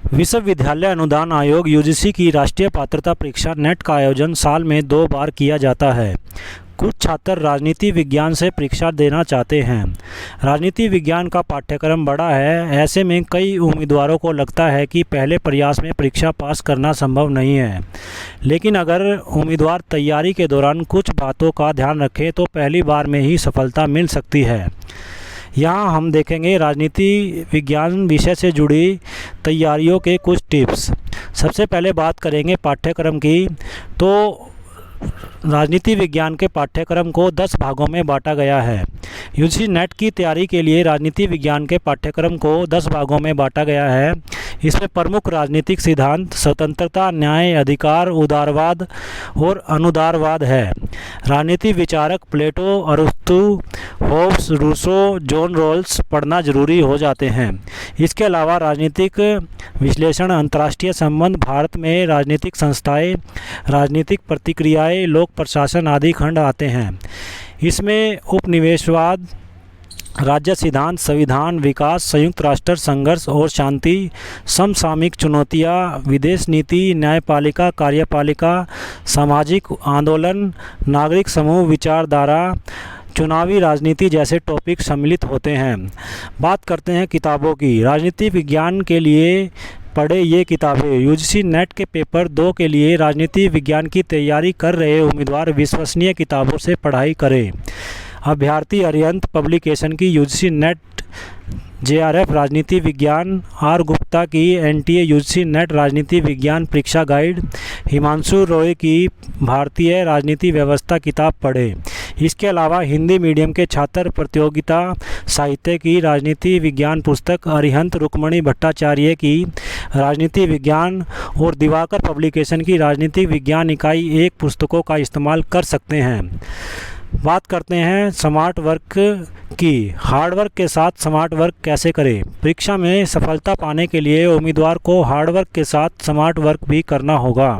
विश्वविद्यालय अनुदान आयोग यूजीसी की राष्ट्रीय पात्रता परीक्षा नेट का आयोजन साल में 2 बार किया जाता है। कुछ छात्र राजनीति विज्ञान से परीक्षा देना चाहते हैं। राजनीति विज्ञान का पाठ्यक्रम बड़ा है, ऐसे में कई उम्मीदवारों को लगता है कि पहले प्रयास में परीक्षा पास करना संभव नहीं है। लेकिन अगर उम्मीदवार तैयारी के दौरान कुछ बातों का ध्यान रखें तो पहली बार में ही सफलता मिल सकती है। यहाँ हम देखेंगे राजनीति विज्ञान विषय से जुड़ी तैयारियों के कुछ टिप्स। सबसे पहले बात करेंगे पाठ्यक्रम की। तो राजनीति विज्ञान के पाठ्यक्रम को 10 भागों में बांटा गया है। यूजीसी नेट की तैयारी के लिए राजनीति विज्ञान के पाठ्यक्रम को 10 भागों में बांटा गया है। इसमें प्रमुख राजनीतिक सिद्धांत स्वतंत्रता, न्याय, अधिकार, उदारवाद और अनुदारवाद है। राजनीति विचारक प्लेटो, अरस्तु, होब्स, रूसो, जॉन रॉल्स पढ़ना जरूरी हो जाते हैं। इसके अलावा राजनीतिक विश्लेषण, अंतर्राष्ट्रीय संबंध, भारत में राजनीतिक संस्थाएं, राजनीतिक प्रतिक्रियाएं, लोक प्रशासन आदि खंड आते हैं। इसमें उपनिवेशवाद, राज्य सिद्धांत, संविधान, विकास, संयुक्त राष्ट्र, संघर्ष और शांति, समसामयिक चुनौतियाँ, विदेश नीति, न्यायपालिका, कार्यपालिका, सामाजिक आंदोलन, नागरिक समूह, विचारधारा, चुनावी राजनीति जैसे टॉपिक सम्मिलित होते हैं। बात करते हैं किताबों की। राजनीति विज्ञान के लिए पढ़े ये किताबें। यूजीसी नेट के पेपर 2 के लिए राजनीति विज्ञान की तैयारी कर रहे उम्मीदवार विश्वसनीय किताबों से पढ़ाई करें। अभ्यर्थी अरिहंत पब्लिकेशन की यूजीसी नेट जेआरएफ राजनीति विज्ञान, आर गुप्ता की एनटीए यूजीसी नेट राजनीति विज्ञान परीक्षा गाइड, हिमांशु रॉय की भारतीय राजनीति व्यवस्था किताब पढ़ें। इसके अलावा हिंदी मीडियम के छात्र प्रतियोगिता साहित्य की राजनीति विज्ञान पुस्तक, अरिहंत रुक्मणी भट्टाचार्य की राजनीति विज्ञान और दिवाकर पब्लिकेशन की राजनीतिक विज्ञान इकाई 1 पुस्तकों का इस्तेमाल कर सकते हैं। बात करते हैं स्मार्ट वर्क की। हार्ड वर्क के साथ स्मार्ट वर्क कैसे करें। परीक्षा में सफलता पाने के लिए उम्मीदवार को हार्ड वर्क के साथ स्मार्ट वर्क भी करना होगा।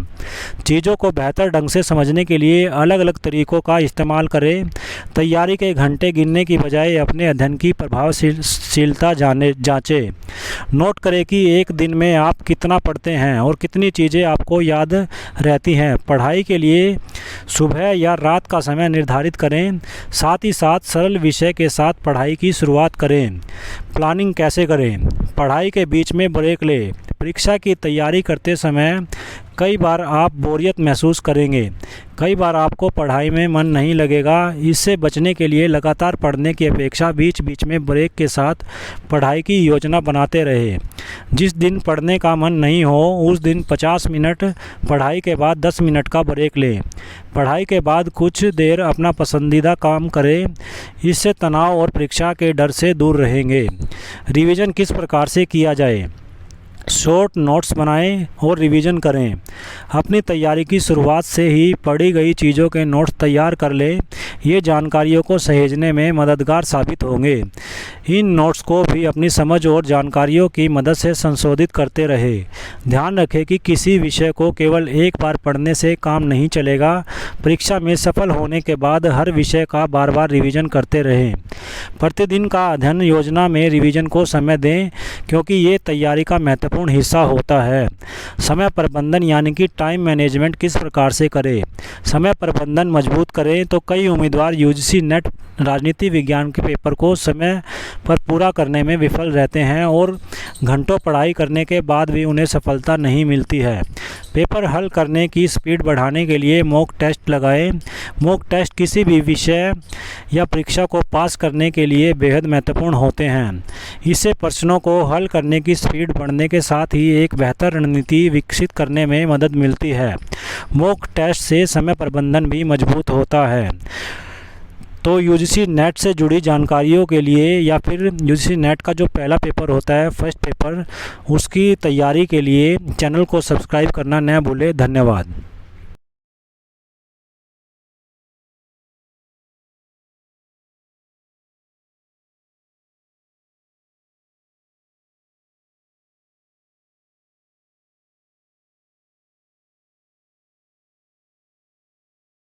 चीज़ों को बेहतर ढंग से समझने के लिए अलग अलग तरीकों का इस्तेमाल करें। तैयारी के घंटे गिनने की बजाय अपने अध्ययन की प्रभावशीलता जांचें। नोट करें कि एक दिन में आप कितना पढ़ते हैं और कितनी चीज़ें आपको याद रहती हैं। पढ़ाई के लिए सुबह या रात का समय निर्धारित करें। साथ ही साथ सरल विषय के साथ पढ़ाई की शुरुआत करें। प्लानिंग कैसे करें। पढ़ाई के बीच में ब्रेक लें। परीक्षा की तैयारी करते समय कई बार आप बोरियत महसूस करेंगे। कई बार आपको पढ़ाई में मन नहीं लगेगा। इससे बचने के लिए लगातार पढ़ने की अपेक्षा बीच बीच में ब्रेक के साथ पढ़ाई की योजना बनाते रहे। जिस दिन पढ़ने का मन नहीं हो उस दिन 50 मिनट पढ़ाई के बाद 10 मिनट का ब्रेक लें। पढ़ाई के बाद कुछ देर अपना पसंदीदा काम करें। इससे तनाव और परीक्षा के डर से दूर रहेंगे। रिवीजन किस प्रकार से किया जाए। शॉर्ट नोट्स बनाएं और रिवीजन करें। अपनी तैयारी की शुरुआत से ही पढ़ी गई चीज़ों के नोट्स तैयार कर लें। ये जानकारियों को सहेजने में मददगार साबित होंगे। इन नोट्स को भी अपनी समझ और जानकारियों की मदद से संशोधित करते रहें। ध्यान रखें कि किसी विषय को केवल एक बार पढ़ने से काम नहीं चलेगा। परीक्षा में सफल होने के बाद हर विषय का बार बार रिवीजन करते रहें। प्रतिदिन का अध्ययन योजना में रिवीजन को समय दें, क्योंकि ये तैयारी का महत्वपूर्ण हिस्सा होता है। समय प्रबंधन यानी कि टाइम मैनेजमेंट किस प्रकार से करें। समय प्रबंधन मजबूत करें तो कई उम्मीदवार यूजीसी नेट राजनीति विज्ञान के पेपर को समय पर पूरा करने में विफल रहते हैं और घंटों पढ़ाई करने के बाद भी उन्हें सफलता नहीं मिलती है। पेपर हल करने की स्पीड बढ़ाने के लिए मॉक टेस्ट लगाएं। मॉक टेस्ट किसी भी विषय या परीक्षा को पास करने के लिए बेहद महत्वपूर्ण होते हैं। इससे प्रश्नों को हल करने की स्पीड बढ़ने के साथ ही एक बेहतर रणनीति विकसित करने में मदद मिलती है। मॉक टेस्ट से समय प्रबंधन भी मजबूत होता है। तो यूजीसी नेट से जुड़ी जानकारियों के लिए या फिर यूजीसी नेट का जो पहला पेपर होता है फर्स्ट पेपर, उसकी तैयारी के लिए चैनल को सब्सक्राइब करना न भूलें। धन्यवाद।